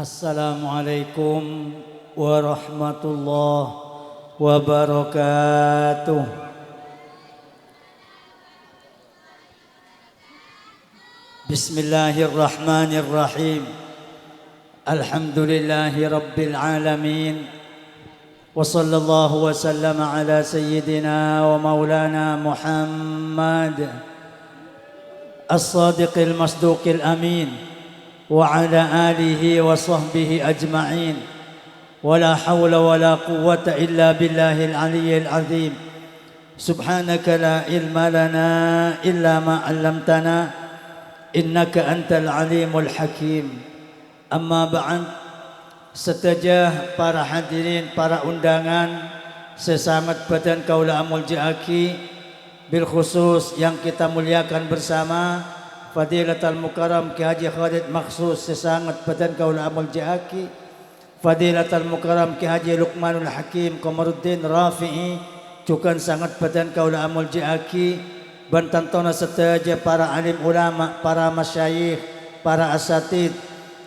Assalamualaikum warahmatullahi wabarakatuh. Bismillahirrahmanirrahim. Alhamdulillahi rabbil alamin. Wa sallallahu wa sallama ala sayyidina wa maulana Muhammad as-sadiqil masduqil amin. وعلى آله وصحبه أجمعين ولا حول ولا قوة إلا بالله العلي العظيم سبحانك لا علم لنا إلا ما علمتنا إنك أنت العليم الحكيم. أما بعد, setajah para hadirin, para undangan, sesamat badan kaula amul ja'aki, bil khusus yang kita muliakan bersama Fadilatul Mukarram Ki Haji Khalid Maksus, sesangat badan kaula amal ja'aki, Fadilatul Mukarram Ki Haji Luqmanul Hakim Komaruddin Rafi'i, cukan sangat badan kaula amal ja'aki, bantantona setaja para alim ulama, para masyayikh, para asatid,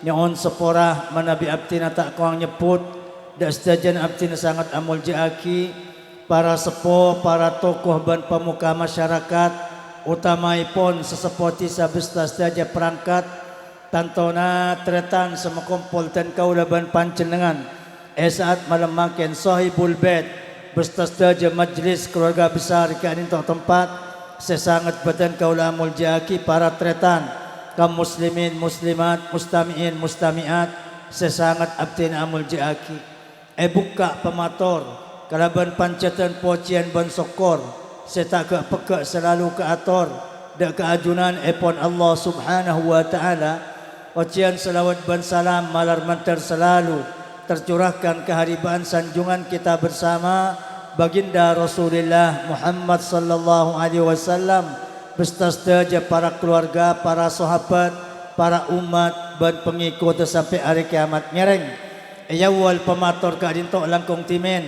nyon seporah manabi abtina tak kuang nyebut, dak setajan abtina sangat amal ja'aki, para sepo, para tokoh ban pemuka masyarakat, utamaipun sesepoti sabesta saja perangkat tantona tretan sama kumpul dan kaulaban panjenengan saat malam makin sahibul bait bestas saja majlis keluarga besar kian untuk tempat sesangat badan kaula amul ja'aki, para tretan kaum muslimin muslimat mustamiin mustamiat sesangat abdin amul ja'aki buka pemator kalaban pancatan pocian ban sokor setagak pekak selalu ke ator dak keajunan epon Allah subhanahu wa ta'ala. Ujian selawat ban salam malar mantar selalu tercurahkan keharibaan sanjungan kita bersama baginda Rasulullah Muhammad sallallahu alaihi wasallam bestas saja para keluarga, para sahabat, para umat ban pengikut sampai hari kiamat nyereng. Ayawal pemator kadintok langkong timen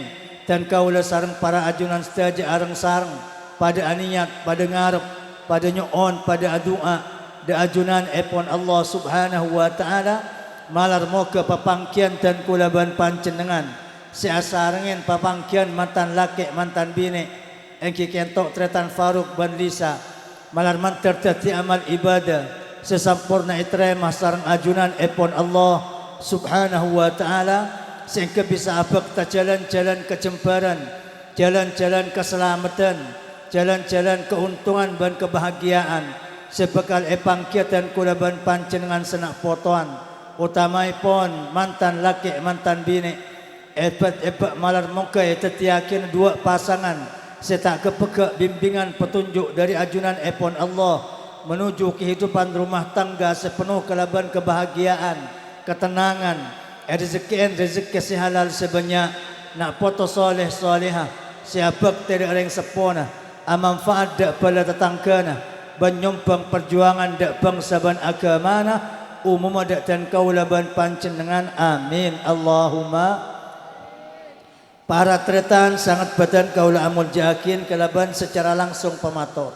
dan kaula sareng para ajunan sedaja areng sareng pada aniat, pada ngarep, pada nyoon, pada adua da ajunan epon Allah subhanahu wa ta'ala malar moga papangkian dan kulaban panjenengan seasarengin papangkian mantan laki mantan bini engki kentok tretan Faruk ban Lisa malar mantar dadi amal ibadah sesampurna itremah sareng ajunan epon Allah subhanahu wa ta'ala sehingga bisa abak ta jalan-jalan kejembaran, jalan-jalan keselamatan, jalan-jalan keuntungan dan kebahagiaan sebekal epangkia dan kulaban panjenengan senak potoan utamaipun mantan laki mantan bini ebat malar muka tetiakin dua pasangan setak kepegak bimbingan petunjuk dari ajunan epon Allah menuju kehidupan rumah tangga sepenuh kelaban kebahagiaan, ketenangan, rezeki sehalal sebanyak nak foto soleh solehah siabak tidak ada yang sepona amanfaat dak pada tetanggana banyumpang perjuangan dak bangsa ban agamana umum dak dan kaulaban panjenengan amin Allahumma. Para tretan sangat badan kaula amul ja'akin kalaban secara langsung pemator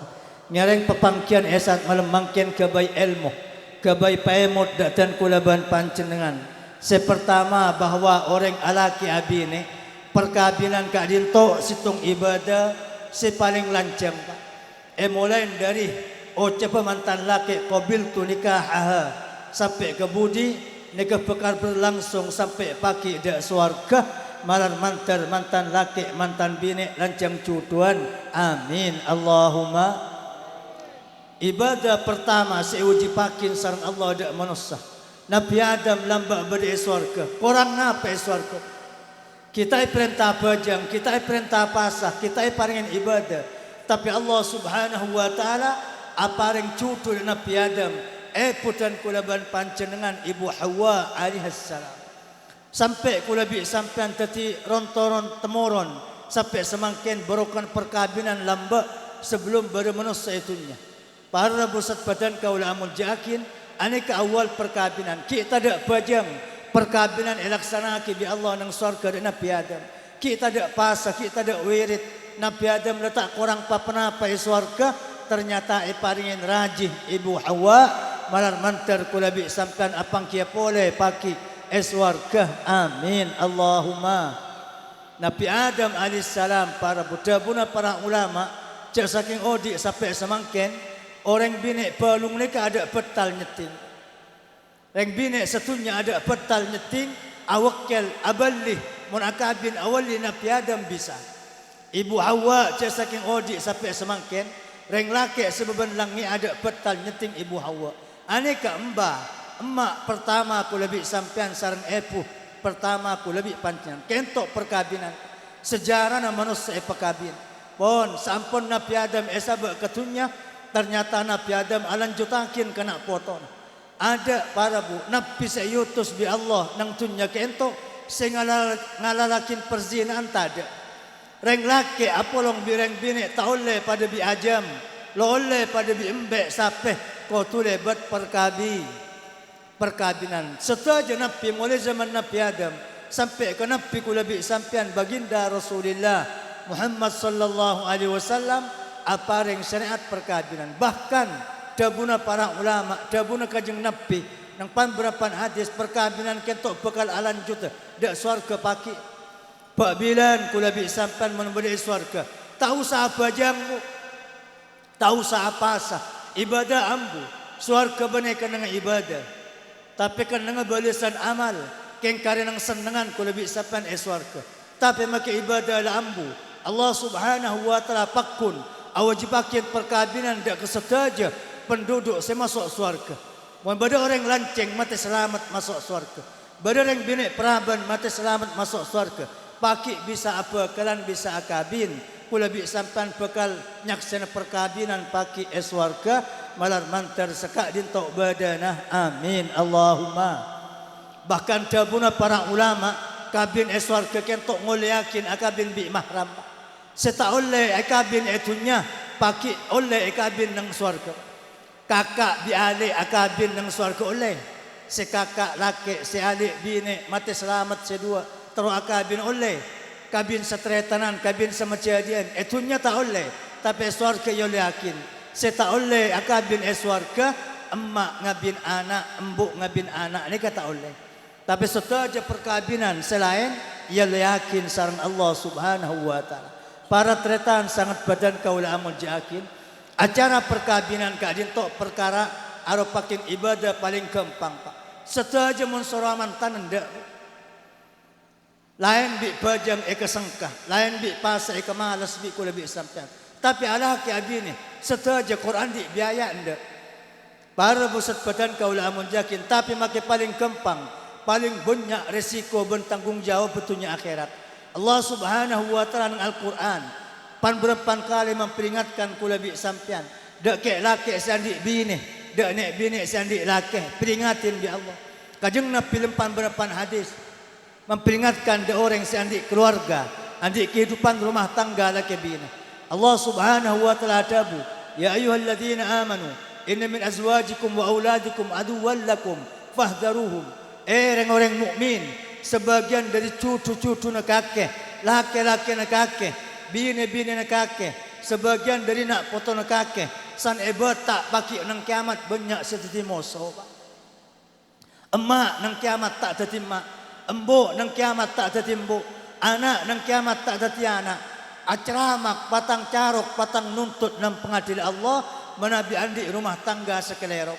nyareng pepangkian esat malam mangkian kebai ilmu kebai paemut dak dan kulaban panjenengan. Sepertama bahwa orang alaki abine perkawinan kak dinto situng ibadah sepaling lancam pak. Mulai dari ucapan mantan laki qabil tu nikah sampai ke budi nikah bekar berlangsung sampai pagi dak swarga malar mantar mantan laki mantan bini lancang cuduan amin Allahumma. Ibadah pertama seuji pakin sareng Allah dak manusia Nabi Adam lambak berdiri surga. Korang ngapa surga? Kita perintah bajang, kita perintah pasah, kita paringin ibadah. Tapi Allah subhanahu wa ta'ala aparing cucu Nabi Adam. Putan kulaban panjenengan Ibu Hawa alaihassalam. Sampai kulabi sampai tadi rontoron temoron. Sampai semakin berokan perkawinan lambak sebelum baru manusia itunya. Para pusat badan kaula amul ja'akin aneka awal perkawinan kita dak bajang perkawinan elaksanaki bi Allah nang surga dan Nabi Adam kita dak pasah kita dak wirid Nabi Adam letak korang papenapa di surga ternyata paringin rajih Ibu Hawa malar mantar kulabi sampan apang kia pole paki eswarga. Amin Allahumma. Nabi Adam alaihissalam, para budak-budak para ulama, cak saking odik sampai semangken, orang bini pelung ni ada petal nyeting. Orang bini satunya ada petal nyeting, awakil abalih mun akabin awali Nabi Adam bisa. Ibu Hawa cak saking odik sampai semangken, orang laki sebeban langi ada petal nyeting Ibu Hawa. Aneka emak pertama aku lebih sampean sarang epuh, pertama aku lebih panjang kentok perkabinan sejarah na manusia perkabin pon sampun Nabi Adam esa ketunya ternyata Nabi Adam alanjutakin kena potong ada para bu Nabi sayutus bi Allah nang tunya kentok ngalalakin perzinaan tada reng laki apolong bireng bini taule pada bi ajam lole pada bi embek sapeh ko tule bet perkabinan. Setelah Nabi mulai zaman Nabi Adam sampai ke Nabi ku lebih sampean baginda Rasulullah Muhammad sallallahu alaihi wasallam apa yang syariat perkabinan. Bahkan dabuna para ulama, dabuna kajeng Nabi nang pamberapan hadis perkabinan kentok bekal alan juta dak surga paki. Pak bilan ku lebih sampean memberi surga. Tahu siapa jamu? Tahu siapa sah? Ibadah ambu. Surga benekan dengan ibadah. Tapi kan dengan balasan amal kengkari nang senengan ku lebih sapan eswarga. Tapi maka ibadah la ambu. Allah Subhanahu wa taala pakun awajibakin perkabinan dak kesetaja penduduk semasuk surga. Mun bada orang lanceng mati selamat masuk surga. Bada orang bini peraban mati selamat masuk surga. Paki bisa apa kalan bisa akabin. Ku lebih sampan bekal nyaksana perkabinan paki eswarga malar mantar sekak dintok badanah. Amin Allahumma. Bahkan dabuna para ulama kabin eswarga kentok nguliakin akabin bi mahram. Seta oleh akabin etunya paki oleh akabin nang swarga. Kakak bi ali akabin nang swarga oleh. Si kakak laki si adik bini mati selamat sedua terus akabin oleh. Kabin setretanan, kabin semajadian. Etunya tak oleh. Tapi eswarga yole yakin. Saya tak oleh akabin eswarga. Emak ngabin anak, embuk ngabin anak. Ini kata oleh. Tapi setelah perkabinan selain, yole yakin sarang Allah subhanahu wa ta'ala. Para tretan sangat badan kaula amul jakin. Acara perkabinan kadin tok perkara aropakin ibadah paling gampang pak. Setelah mensuraman tanan dak. Lain bi bajang eka sengkah, lain bi pasa eka malas bi ku lebih sampean. Tapi ala ke abini setelah Quran di biaya anda. Para pusat badan kaula amun jakin, tapi make paling gampang, paling banyak resiko bertanggung jawab betulnya akhirat. Allah Subhanahu wa taala dalam Al-Quran pan berpan kali memperingatkan ku lebih sampean. Dak ke laki sandi bini, dak nek bini sandi laki, peringatin bi Allah. Kajeng Nabi lempan berpan hadis memperingatkan de orang seandik keluarga, andik kehidupan rumah tangga laki bina. Allah Subhanahu wa taala adabu, ya ayyuhalladzina amanu, inna min azwajikum wa auladikum aduwwan lakum fahdharuhum. Orang-orang mukmin, sebagian dari cucu-cucu nak kakek, laki-laki nak kakek, bini-bini nak kakek, sebagian dari nak foto nak kakek, san ebat tak paki nang kiamat banyak setiti moso. Emak nang kiamat tak teti mak. Embuk nang kiamat tak ada timbuk, anak nang kiamat tak ada anak. Acramak patang carok patang nuntut nang pengadilan Allah menabi andi rumah tangga sekelero.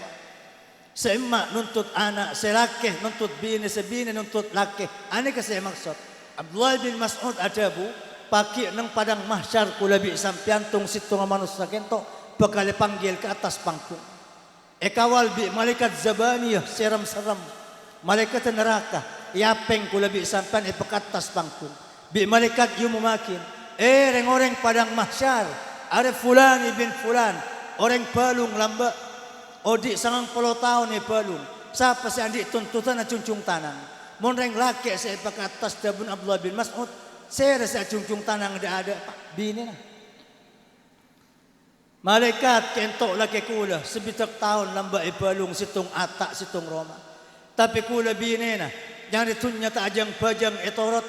Seemak nuntut anak, selakeh nuntut bini, sebini nuntut lakeh. Ani kasih maksud. Abdullah bin Mas'ud adabu paki nang padang mahsyar kula bi sampiantung situng manusia kento bakal panggil ke atas panggung. Ekawal bi malaikat zabaniyah seram-seram, malaikat neraka. Yapeng ku lebih sampan ipekatas pangkung. Bi malaikat yu memakin. Orang-orang padang mahsyar. Ada fulan ibn fulan. Orang palung lamba. Odik 90 tahun ni palung. Siapa si adik tuntutan na cuncung tanang. Monreng laki sa ipekatas dabun Abdullah bin Mas'ud. Saya rasa cuncung tanang ada bini na. Malaikat kentok laki kula. Sebitak tahun lamba ipalung situng atak situng Roma. Tapi kula bini na. Yang ditunya tak ajang pajang etorot.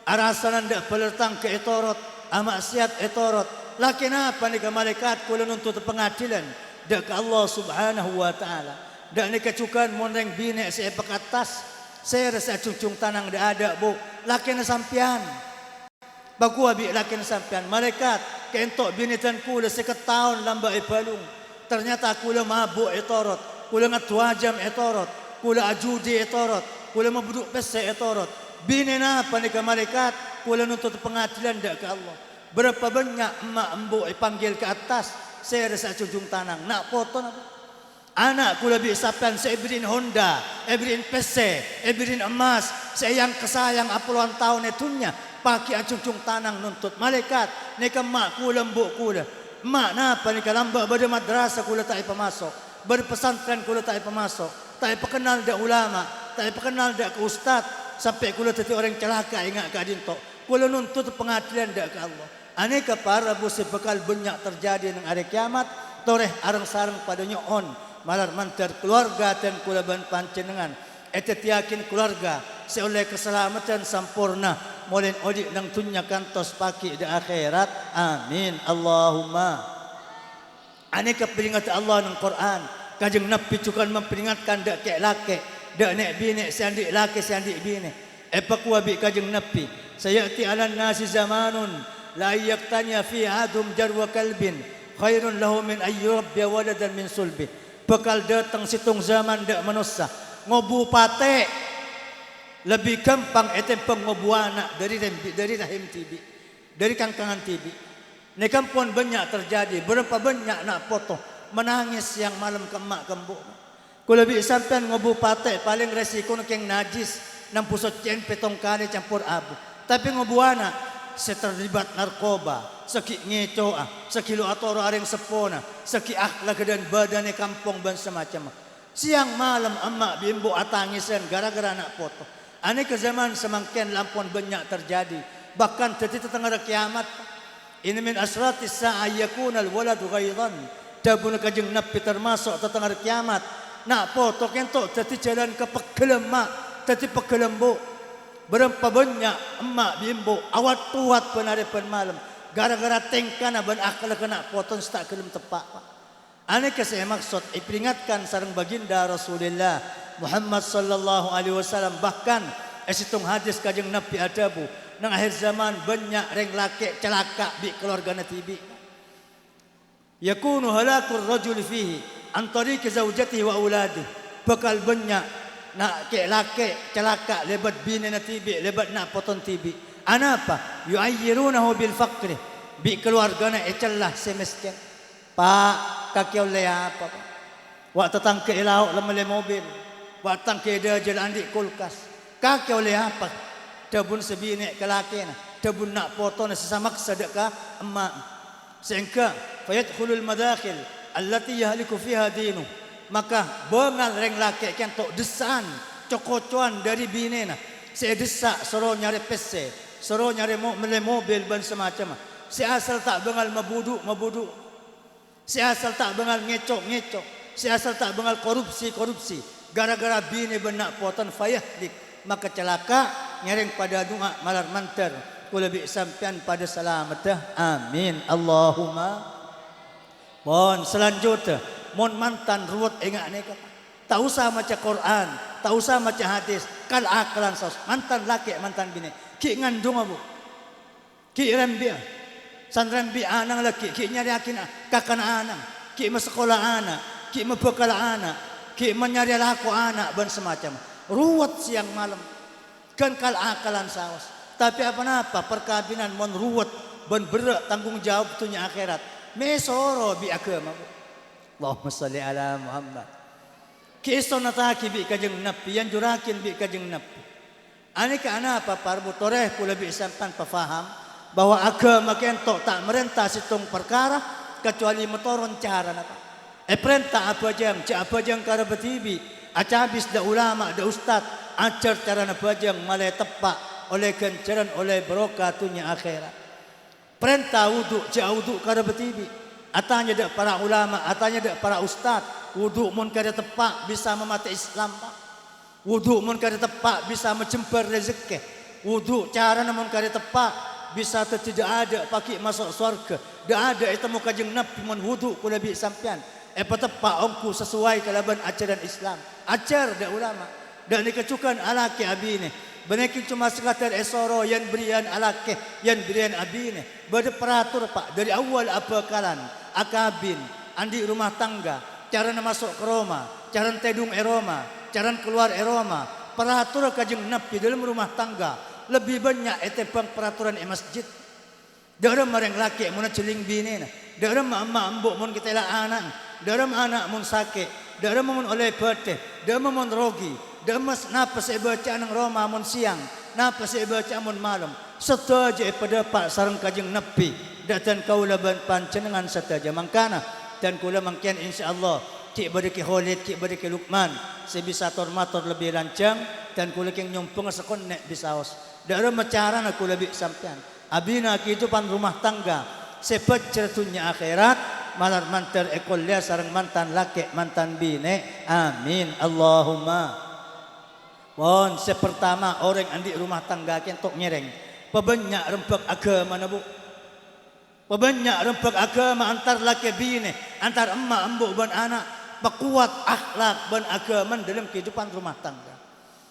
Arasanan dak pelertang ke etorot. Amaksiat etorot. Lakin apa ni ke malaikat kula nuntut pengadilan. Dak ke Allah subhanahu wa ta'ala. Dak ni kecukan monreng bini seepak atas. Saya rasa cucung tanang dah ada bu. Laki na sampian. Baku abi laki na sampian. Malaikat kentok binitan kula seketaun lamba ipalung. Ternyata kula mabuk etorot. Kula ngatuajam etorot. Kula ajudi etorot. Kula mabuduk pese etorot. Bini apa ni ke malaikat? Kula nuntut pengadilan dak ke Allah. Berapa banyak emak embuk dipanggil ke atas. Saya rasa cucung tanang. Nak foto apa? Anak kula bi sapan saya beriin Honda, beriin PC, beriin emas. Saya yang kesayang apuluan tahun itunya. Pakai acung-cung tanang nuntut malaikat. Nika mak kula mbuk kula. Mak napa nika lamba pada madrasah kula tak masuk. Berpesantren kula tak masuk. Tak perkenal dak ulama, tak perkenal dak ke ustaz. Sampai kula tadi orang celaka ingat ke adinto. Kula nuntut pengadilan dak ke Allah. Aneka para busi bekal banyak terjadi dengan hari kiamat. Toreh arang-sarang pada nyoon. Malar mantar keluarga dan kula ban pancenengan. Etet yakin keluarga seoleh keselamatan sampurna. Molen odik nang tunya kantos paki di akhirat. Amin. Allahumma. Aneka peringat Allah nang Quran. Kajeng Nabi cukan memperingatkan dak kek laki. Dak nek bini seandik laki seandik bini. Epak wabi kajeng Nabi. Sayati ala nasi zamanun. La yaktanya fi adum jarwa kalbin. Khairun lahu min ayyurabya waladan min sulbi. Bekal datang situng zaman dak manusia ngobu pate lebih gampang etem pengobu anak dari rahim tibi dari kangkangan tibi. Ni kampun banyak terjadi. Berapa banyak nak foto menangis yang malam ke mak kembuk. Ku lebih sampean ngobu pate paling resiko nak yang najis 60 cen petong kali campur abu. Tapi ngobu anak seterlibat narkoba, seki ngecoa, sekilo atoro areng sepona, seki akhlak dan badannya kampung dan semacam. Siang malam emak bimbo atangisan gara-gara nak foto. Ane ke zaman semangkian lampun banyak terjadi. Bahkan tadi tetangga kiamat. Ini min asratis sa'ayakun al-waladu ghaidan. Dabun kajeng Nabi termasuk tetangga kiamat. Nak foto kentok tadi jalan ke pegelem mak, tadi pegelem bu. Berapa banyak emak bimbo awat tuat penaripan malam gara-gara tengkana ban akal kena potong tak kelem tepak. Aneka saya maksud peringatkan sareng baginda Rasulullah Muhammad sallallahu alaihi wasallam bahkan esitung hadis kajeng Nabi adabu nang akhir zaman banyak reng laki celaka bi keluargana tibi. Yakunu halakul rajul fihi an tariqi zaujatihi wa auladihi. Bakal banyak nak ke laki celaka lebat bini na tibi lebat nak potong tibi. Anapa? Yu'ayyirunahu bil faqri. Bi keluargana ecelah semestian. Pak kaki oleh apa? Wak tetang ke ilauk lemele mobil. Wak tetang ke dia jalan di kulkas. Kaki oleh apa? Dabun sebini ke laki na. Dabun nak potong sesamak sedekah emak. Sehingga fayadkhulul madakhil allati yahliku fiha dinu. Maka bengal reng laki kentok desan cokocuan dari bini na. Saya desak suruh nyari PC, suruh nyari mobil dan semacam. Si asal tak bengal mabuduk. Si asal tak bengal ngecok. Si asal tak bengal korupsi. Gara-gara bini benak potan fayahlik. Maka celaka nyering pada doa malar mantar. Ku lebih sampian pada selamat. Amin. Allahumma. Mohon selanjutnya. Mohon mantan ruwet ingat ni kata. Tak usah macam Quran, tak usah macam hadis. Kal akalan saus. Mantan laki, mantan bini. Ki ngandung abu. Ki rembi. San rembi anang laki. Ki nyari akin kakan anang. Ki masekolah anak. Ki mebekal anak. Ki menyari laku anak dan semacam. Ruwet siang malam. Kan kal akalan saus. Tapi apa-apa perkawinan mon ruwet ben berat tanggung jawab tunya akhirat. Mesoro bi agama. Allahumma salli ala Muhammad. Kisah nataki bi kajeng Nabi yang jurakin bi kajeng Nabi. Aneka apa parbu toreh ku lebih sampan pafaham bahwa agama kentok tak merentah situng perkara kecuali motoron cara napa. Perintah apa jang kara betibi. Acabis da ulama da ustad ajar cara napa jang malai tepak oleh kencaran oleh berokatunya akhirat. Perintah wudu wudu kara betibi. Atanya dak para ulama, atanya dak para ustaz. Wudu mun kada tepak bisa memati Islam pak. Wudu mun kada tepak bisa mencemper rezeki. Wudu cara mun kada tepak bisa tidak ada pakai masuk surga. Dak ada itu muka jeng Nabi mun wudu ku nabi sampean. Tepak ongku sesuai kalaban ajaran Islam. Ajar dak ulama. Dan dikecukan alake abine. Benekin cuma sekadar esoro yang berian alake, yang berian abine. Berdeperatur pak dari awal apa kalan, akabin, andi rumah tangga, cara masuk ke Roma, cara tedung eroma, cara keluar eroma, peratur kajeng napi dalam rumah tangga lebih banyak etepang peraturan masjid. Dalam mareng laki mun celing bine, dalam emak embuk mun kita lah anak, dalam anak mun sakit, dalam mun oleh pete, dalam mun rogi, dalam napa saya baca nang Roma mun siang, napa saya baca mun malam. Setaja pada pak sarang kajeng napi, dan kaulah pancenengan setaja mangkana dan kula mangkian insyaallah cik badaki Khalid, cik badaki Lukman, sebisa tormator lebih lancang dan kula keng nyumpung sekon nek bisaos. Dalam cara nak kula bi sampean. Abina kitu pan rumah tangga sepet ceritunya akhirat malar mantar ekolnya sarang mantan laki mantan bine amin Allahumma. Pon sepertama orang andi rumah tangga kentok nyereng pebanyak rempek agama na bu, pebanyak rempek agama antar laki bine antar emak embuk ban anak pekuat akhlak ban agama dalam kehidupan rumah tangga.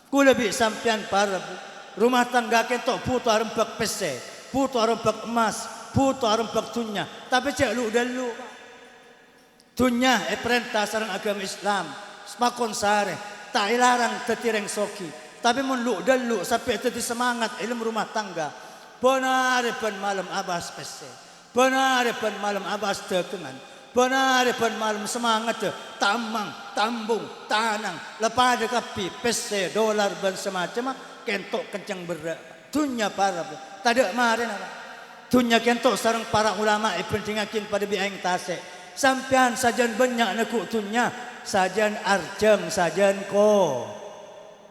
Kula bi sampean para bu, rumah tangga kentok putu rempek pese, putu rempek emas, putu rempek tunya. Tapi cek lu dulu. Tunya perintah sarang agama Islam. Semakon sare, tak ilarang tetireng soki. Tapi mun lu dulu sampai teti semangat ilmu rumah tangga. Benar pen malam abas pese. Benar pen malam abas tekengan. Benar pen malam semangat tamang, tambung, tanang, lepada kapi, pese, dolar ban semacam kentok kencang berat. Tunya para tak ada kemarin apa. Tunya kentok sarang para ulama pentingakin pada biang tasek. Sampean sajan banyak nekuk tunya, sajan arjeng, sajan ko.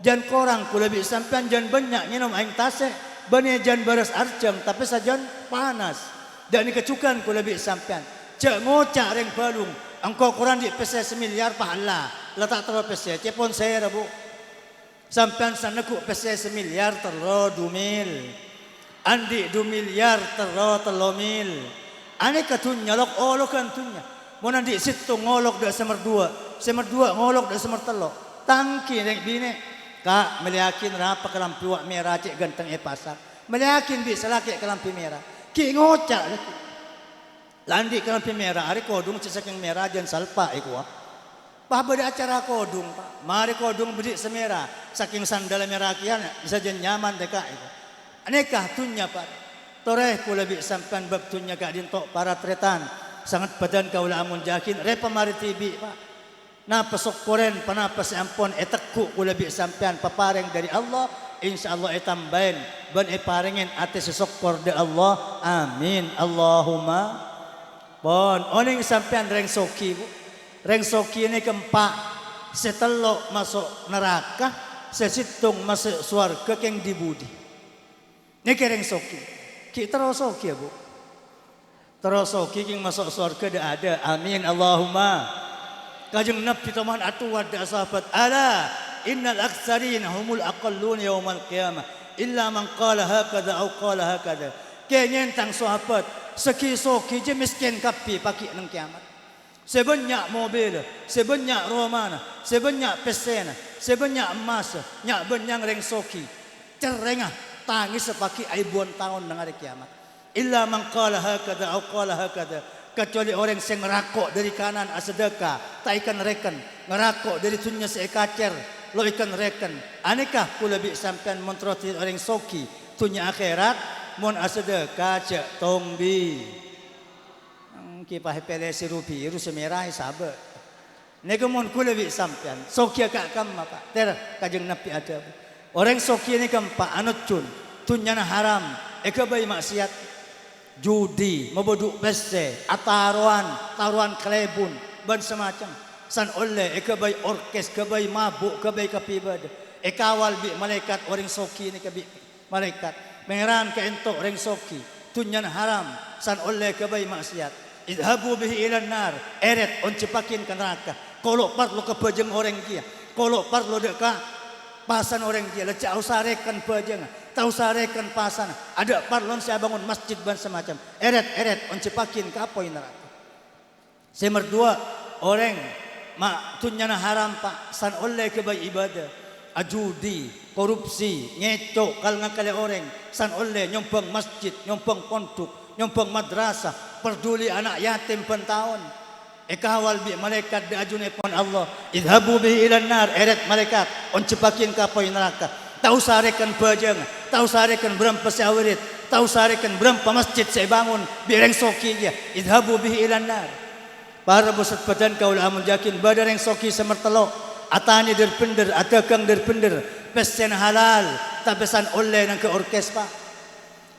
Jan korang ku lebih sampean jan banyak minum aing tasek, bani jan beres arjeng tapi sajan panas. Dan dikecukan ku lebih sampean. Cek ngocak reng balung. Engkau Quran di pese semiliar pahala. Letak terlalu pese. Cepon saya rabu. Sampai sana ku pese semiliar terlalu 2 mil. Andi 2 miliar terlalu 3 mil. Ane katunya lok olokan tunya. Mau nanti situ ngolok dah semer 2. Semer 2 ngolok dah semer 3. Tangki reng bine. Kak meliakin rapa kelampi wak merah cek ganteng pasar. Meliakin bisa laki kelampi merah. Ki ngocak. Landi kelampi merah. Hari kodung cesaking merah jan salpa iku. Pak beda acara kodung pak. Mari kodung bedik semera. Saking sandal merah kian bisa jen nyaman deka itu. Anekah tunya pak. Toreh ku lebih sampan bab tunya kak dintok para tretan. Sangat badan kau lah amun jakin. Repa mari tibi pak. Na pesok koren panapa seampon etekku ku lebih sampean papareng dari Allah insyaallah etambain ban eparengin ate sesokor de Allah amin Allahumma. Bon oning sampean reng soki bu. Reng soki ini keempat setelok masuk neraka sesitung masuk surga keng dibudi. Ini reng soki. Kita terus soki ya bu. Terus soki keng masuk surga ada amin Allahumma. Kajeng Nabi teman atu wada sahabat ala innal aktsarina humul aqallun yaumal qiyamah illa man qala hakadha au qala hakadha. Kenyentang sahabat sekisoki je miskin kapi paki nang kiamat. Sebanyak mobil, sebanyak romana, sebanyak pesena, sebanyak emas, nyak benyang reng soki. Cerengah tangis sepaki aibuan tahun nang hari kiamat. Illa man qala hakadha au qala hakadha. Kecuali orang yang ngerakok dari kanan asedeka, tak ikan reken, ngerakok dari tunya seekacer, lo ikan reken. Anekah ku lebih sampean mentroti orang soki, tunya akhirat, mon asedeka cek tombi. Kipah pelesi rupi, iru semerah sahabat. Nego mon ku lebih sampean, soki akak kam apa? Ter kajeng nabi ada. Orang soki ini kampa anut cun, tunya haram, ekabai maksiat. Judi, maboduk peste, taruhan kelebun, ban semacam. San oleh, ekabay orkes, kabay mabuk, kabay kapibad. Ekawal bi malaikat orang soki ni kabi malaikat. Mengeran ke entok orang soki, tunyan haram. San oleh kabay maksiat. Idhabu bihi ilan nar, eret on cepakin ke neraka. Kalau parlo ke pejeng orang dia, kalau parlo deka pasan orang dia, lecak usarekan pejeng. Tahu sarekan pasan ada parlon saya bangun masjid ban semacam eret on cepakin ke apa ini neraka. Semer 2 orang mak tunyana haram pak san oleh ke bayi ibadah ajudi, korupsi, ngecok kal ngakale orang, san oleh nyombang masjid, nyombang pondok, nyombang madrasah, peduli anak yatim pentahun. Ekawal bi malaikat diajune pon Allah, idhabu bihi ilan nar, eret malaikat on cepakin kapoi neraka. Tahu sarekan bajang, tahu sarekan berapa seawirit, tahu sarekan berapa masjid saya bangun, bireng soki dia, idhabu bihi ilan nar. Para bosat badan kau amun jakin badan yang soki semertelok, atanya derpender, atakang derpender, pesen halal, tapi san oleh nang ke orkes pak,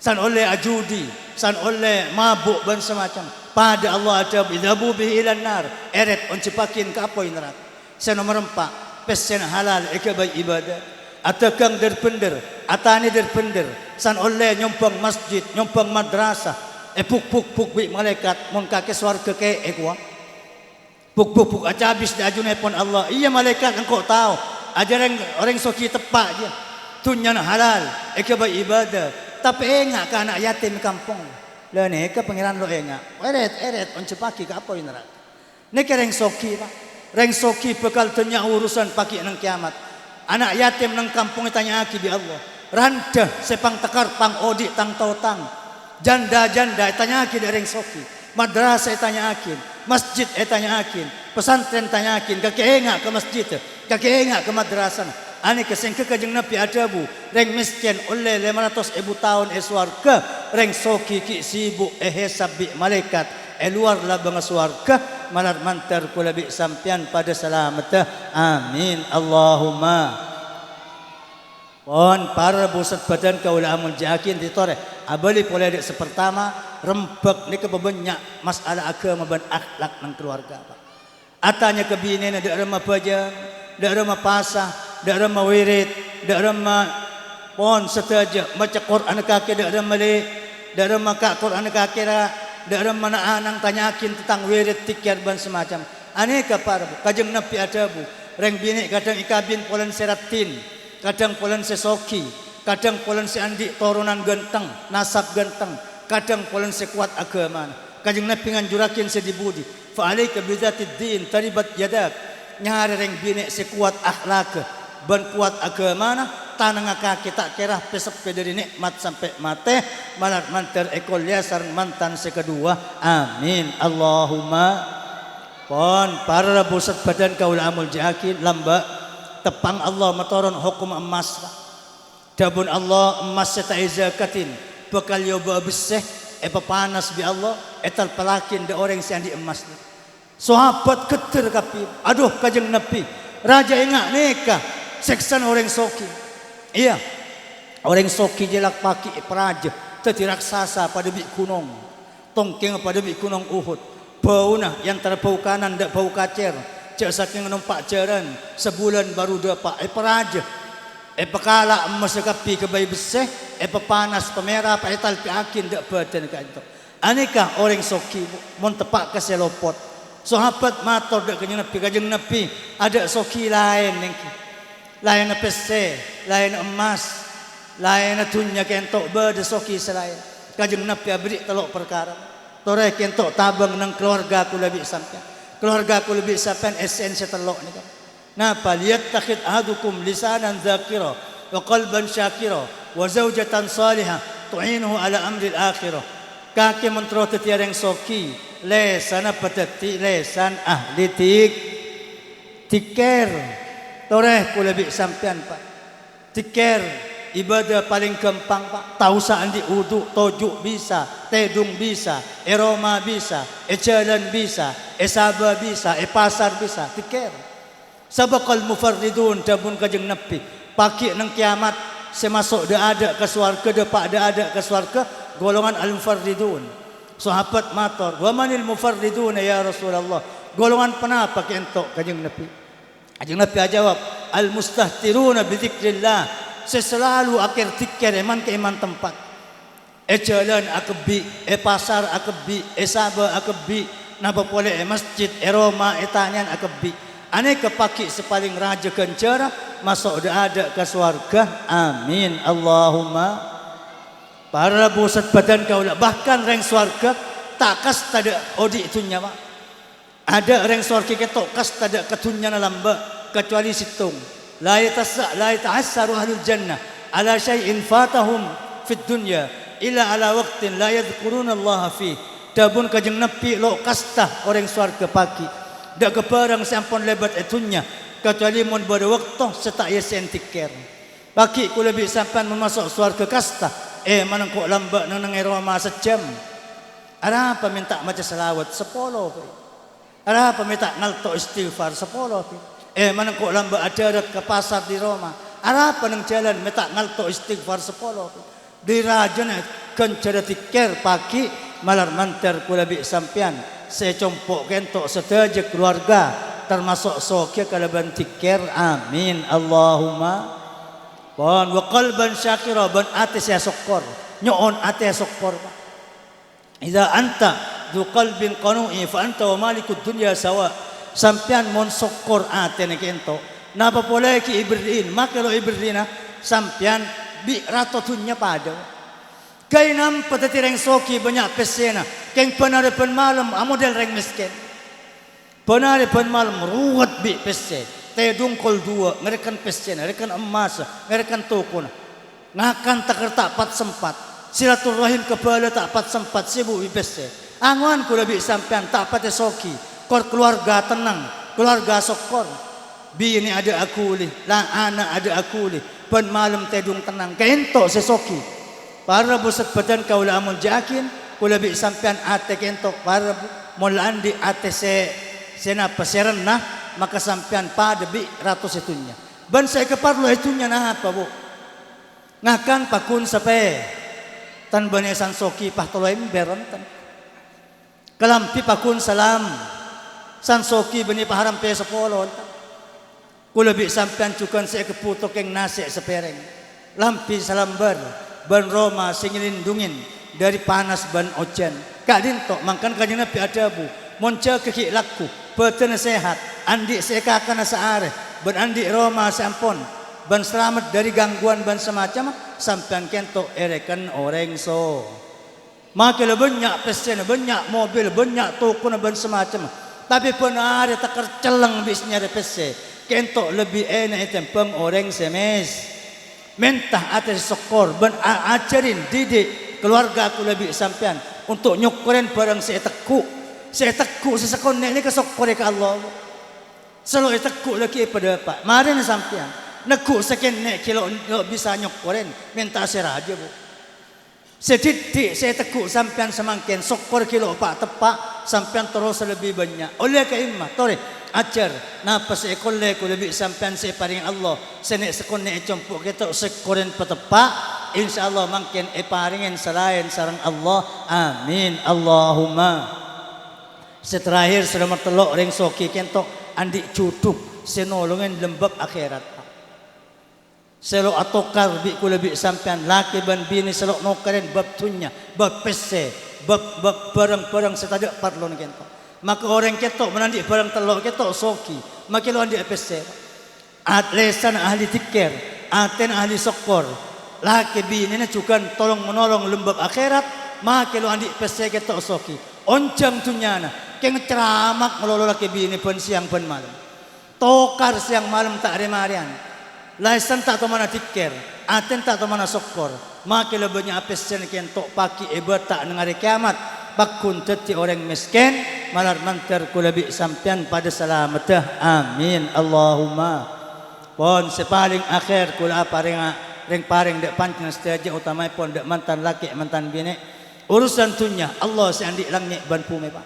san oleh ajudi, san oleh mabuk dan semacam. Pada Allah ada idhabu bihi ilan nar, eret on cepakin kapoi neraka. Saya nomor 4, pesen halal ekabai ibadah. Atakang derpender, atani derpender, san oleh nyompang masjid, nyompang madrasah, puk bi malaikat mon kake swarga ke ekwa. Puk aja habis diajune pon Allah. Iya malaikat engkau tahu, aja orang soki tepak dia. Tunyan halal, ekabai ibadah. Tapi enggak ke anak yatim kampung. Lah nek pangeran lo enggak. Eret on cepaki ke apa neraka. Nek reng soki pak. Reng soki bekal tanya urusan pagi nang kiamat. Anak yatim nang kampung tanya aki di Allah. Randah sepang tekar pang odi tang tautang. Janda tanya aki di reng soki. Madrasah tanya akin. Masjid tanya akin. Pesantren tanya akin. Kaki enggak ke masjid. Kaki enggak ke madrasah. Ani kesengke kajeng Nabi adabu reng miskin oleh 500.000 tahun swarga reng soki ki sibuk hesab bi malaikat luar lah bang swarga malar mantar kula bi sampian pada selamat amin Allahumma. Pon para busat badan kaula amun jakin ditore abali pola dek sepertama rembek ni kebebanyak masalah agama ban akhlak nang keluarga pak. Atanya kebine na dak rema bajang, dak rema pasah, dak rema wirid, dak rema pon setaja maca Quran kake dak rema le, dak rema ka Quran kake ra, dak rema na anang tanyakin tentang wirid tikar ban semacam. Aneka para kajeng Nabi adabu, reng bini kadang ikabin polan seratin, kadang polan sesoki, kadang polan seandi turunan genteng, nasab genteng, kadang polan sekuat agama. Kajeng Nabi nganjurakin sedibudi, fa alaika bidzatid din taribat yadak. Nyari reng bini sekuat akhlak ban kuat agama tanang kaki tak kira pesep dari nikmat sampai mate malat mantar ekolnya sareng mantan sekedua amin Allahumma. Pon para busat badan kaula amul jakin lamba tepang Allah matoron hukum emas dabun Allah emas seta zakatin bekal yoba beseh panas bi Allah etal pelakin de orang si andi emas. Sahabat keter kapi. Aduh kajeng Nabi. Raja ingat nikah. Seksan orang soki. Iya. Orang soki jelak paki peraja. Teti raksasa pada bi kunong. Tongkeng pada bi kunong Uhud. Bau nah yang terbau kanan dak bau kacer. Cak saking numpak jaran. Sebulan baru dapat. Peraja. Pekala emas kapi kebayi beseh. Panas pemerah etal piakin dak badan kanto. Aneka orang soki. Mon tepak ke selopot. Sahabat matur dak kajeng Nabi ada soki lain nengki. Lain pese, lain emas, lain dunya kentok bade soki selain. Kajeng Nabi abri telok perkara. Tore kentok tabang nang keluarga ku lebih sampean. Keluarga ku lebih sampean esensi telok nika. Napa liyattakhid ahadukum lisanan dzakira wa qalban syakira wa zaujatan salihah tu'inuhu ala amri al-akhirah. Kaki mentro tetiareng soki lesan apa teti lesan ahli tiker toreh ku lebih sampean pak tiker ibadah paling gampang pak tahu saandi wudu tojuk bisa tedung bisa eroma bisa jalan bisa sabah bisa pasar bisa tiker sabaqal mufarridun dabun kajeng Nabi pagi nang kiamat semasuk dah ada ke swarga depak dah ada ke swarga golongan al-mufarridun. Sahabat matur, wa manil mufarridun ya Rasulullah. Golongan penapa kentok kajeng Nabi? Kajeng Nabi jawab, al-mustahtiruna bi dzikrillah. Seselalu akhir zikir eman ke iman tempat. Jalan akebi, pasar akebi, sabah akebi, napa boleh masjid, Roma etanyan akebi. Ane kepaki sepaling raja kencara masuk ada ke swarga. Amin Allahumma. Para busat badan kaulah bahkan reng swarga takas tada odi itunya mak. Ada reng swarga ketok kas tada ketunya lamba kecuali situng. la yata'assaru ahlul jannah ala syai'in fatahum fid dunya illa ala waqtin la yadhkuruna Allah fi. Dabun kajeng nepi lo kastah orang swarga pagi. Dak kebarang sampun lebat etunya kecuali mun pada waktu setak yesen tikir. Pagi ku lebih sampan memasuk swarga kastah. Manang kok lambat nang Roma sejam. Ada apa minta maca selawat 10. Ada apa minta ngalto istighfar 10. Manang kok lambat adarat ke pasar di Roma. Ada apa nang jalan minta ngalto istighfar 10. Di raja kencara tikir pagi malar manter ku lebih sampian. Saya compok kentok sedaja keluarga termasuk sokia kalaban tikir. Amin Allahumma. Wa qalban syakira ban ate saya sokor nyoon ate sokor. Idza anta du qalbin qanu'i fa anta wa malikud dunya sawa. Sampian mon sokor ate ne kento napa pole ki ibrin maka lo ibrina sampian bi rato dunya pada kay nam patati reng soki banyak pesena keng panare pen malam amodel reng miskin panare pen malam ruwet bi pesen te dungkol dua ngerekan pesena ngerekan emas ngerekan tukun ngakan takerta pat sempat silaturahim kebala tak pat sempat sibuk bi pesen angon kula bi sampean tak pate soki kor keluarga tenang keluarga sokor bini ada akuli lang anak ada akuli pen malam tedung tenang kento sesoki para buset badan kaula amun jakin kula bi sampean ate kento para mulaan di ate senapa serena maka sampean pada bi ratus itunya ban saya keparlo itunya nah apa bu ngakan pakun sape tan banesan soki pahtoloim beron tan kalampi pakun salam san soki bani paharam pe sepolo kula bi sampean cukan saya keputok yang nasi sepereng lampi salambar ban Roma sing lindungin dari panas ban ojan kadin tok mangkan kanjeng Nabi adabu monca keki laku beten sehat andi sekakana saare ban andi Roma sampun ban selamat dari gangguan ban semacam sampean kento erekan orang so makanya banyak pesen banyak mobil banyak toko ban semacam tapi pun ada takar celang bisnya repese kento lebih enak itu peng orang semes mentah atas sokor ben ajarin didik keluarga aku lebih sampean untuk nyukurin barang saya teku sesekon ini ke sokor ke Allah selalu teku lagi pada pak mari sampean neku sekian nek kilo bisa nyukurin minta saya aja bu sedidik saya teku sampean semangkin sokor kilo pak tepak sampean terus lebih banyak oleh keimah tore ajar napa sekolle ku lebih sampean saya paring Allah senek sekon nek compok kita sekoren petepak insyaallah mangkin paringin selain sareng Allah amin Allahumma. Seterakhir selama telok ring soki kentok andi cuduk senolongen lembab akhirat selo atokar bi ku lebih sampean laki ban bini selok nokaren bab tunya bab pese bab barang-barang setada parlon kentok maka orang ketok menandi barang telok ketok soki maka lo andi pese atlesan ahli tikir aten ahli sokor laki bini ne cukan tolong menolong lembab akhirat maka lo andi pese ketok soki oncang tunyana keng ceramak melolo laki bini pun siang pun malam tokar siang malam tak remarian laisan tak to mana tikir aten tak to mana sokor maka lebihnya apesen kentok paki ebat tak ngari kiamat bakun teti orang miskin malar mantar ku lebih sampean pada selamatah amin Allahumma. Pon sepaling akhir kula paring dek pancing setaja utama pon dek mantan laki mantan bini urusan tunya Allah seandik langit ban pume pak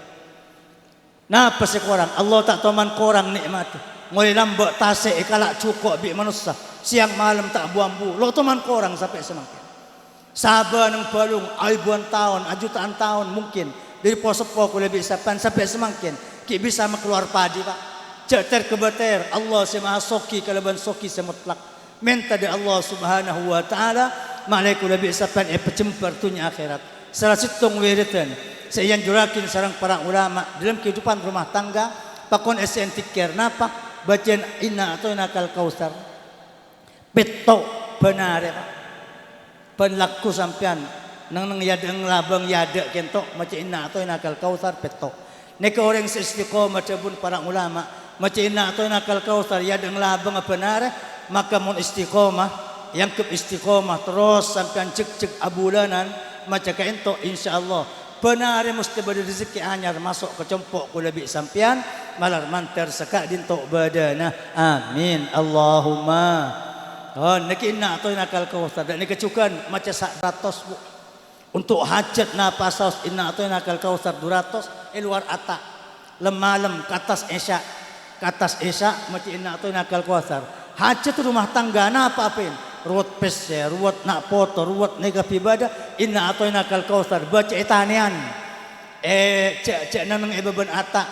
napa sekorang Allah tak toman korang nikmat mulai lambak tasik kalak cukup bi manusia siang malam tak buambu lo toman korang sampai semakin sabar nang balung ribuan tahun jutaan tahun mungkin dari posepo ku lebih sampai semakin ki bisa keluar padi pak ceter kebeter Allah si maha soki kalaban soki semutlak minta dari Allah subhanahu wa ta'ala malaiku lebih sampai pecempar tunya akhirat salah situng wiritan saya yang jurakin sarang para ulama dalam kehidupan rumah tangga pakon SN tikir napa bacaan inna atau nakal kausar betok benar ya pak penlaku sampean nang yadeng labang yada kentok macam inna atau nakal kausar betok neka orang seistiqomah cabun para ulama macam inna atau nakal kausar yadeng labang benar maka mun istiqomah yang ke istiqomah terus sampai cek abulanan macam kaento insyaallah benar mesti beri rezeki anyar masuk ke compok ku lebih sampian malar manter sekak dintok badana amin Allahumma oh niki inna atau nakal kautsar dan niki cukan macam 100 bu untuk hajat na pasos inna atau nakal kautsar 200 luar atak lemalem ke atas isya macam inna atau nakal kautsar hajat rumah tangga na apa-apin ruwet pesya, ruwet nak foto, ruwet nega ibadah, inna atau nakal kausar baca etanian, cek nanang beban atak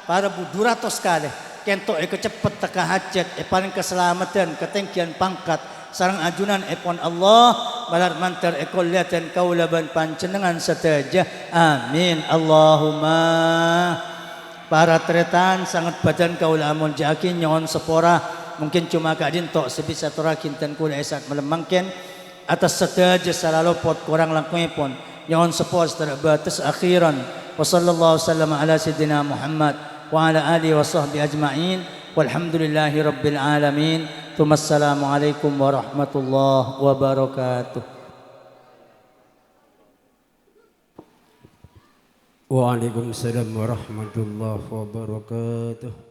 para 200 kali, kento kecepet teka hajat, paling keselamatan, ketengkian pangkat, sarang ajunan pon Allah, balar mantar ekol liatan kaulaban pancenengan setaja, amin Allahumma. Para tretan sangat badan kaulamun jakin nyon sepora. Mungkin cuma kadin tok sebisa turakin tan kula esat melemangken atas setaja selalu pot kurang langkungipun nyon sepos terbatas akhiran wa sallallahu wasallam ala sayyidina Muhammad wa ala alihi wa sahbihi ajma'in walhamdulillahi rabbil alamin thumma assalamu alaikum warahmatullahi wabarakatuh. Waalaikumsalam warahmatullahi wabarakatuh.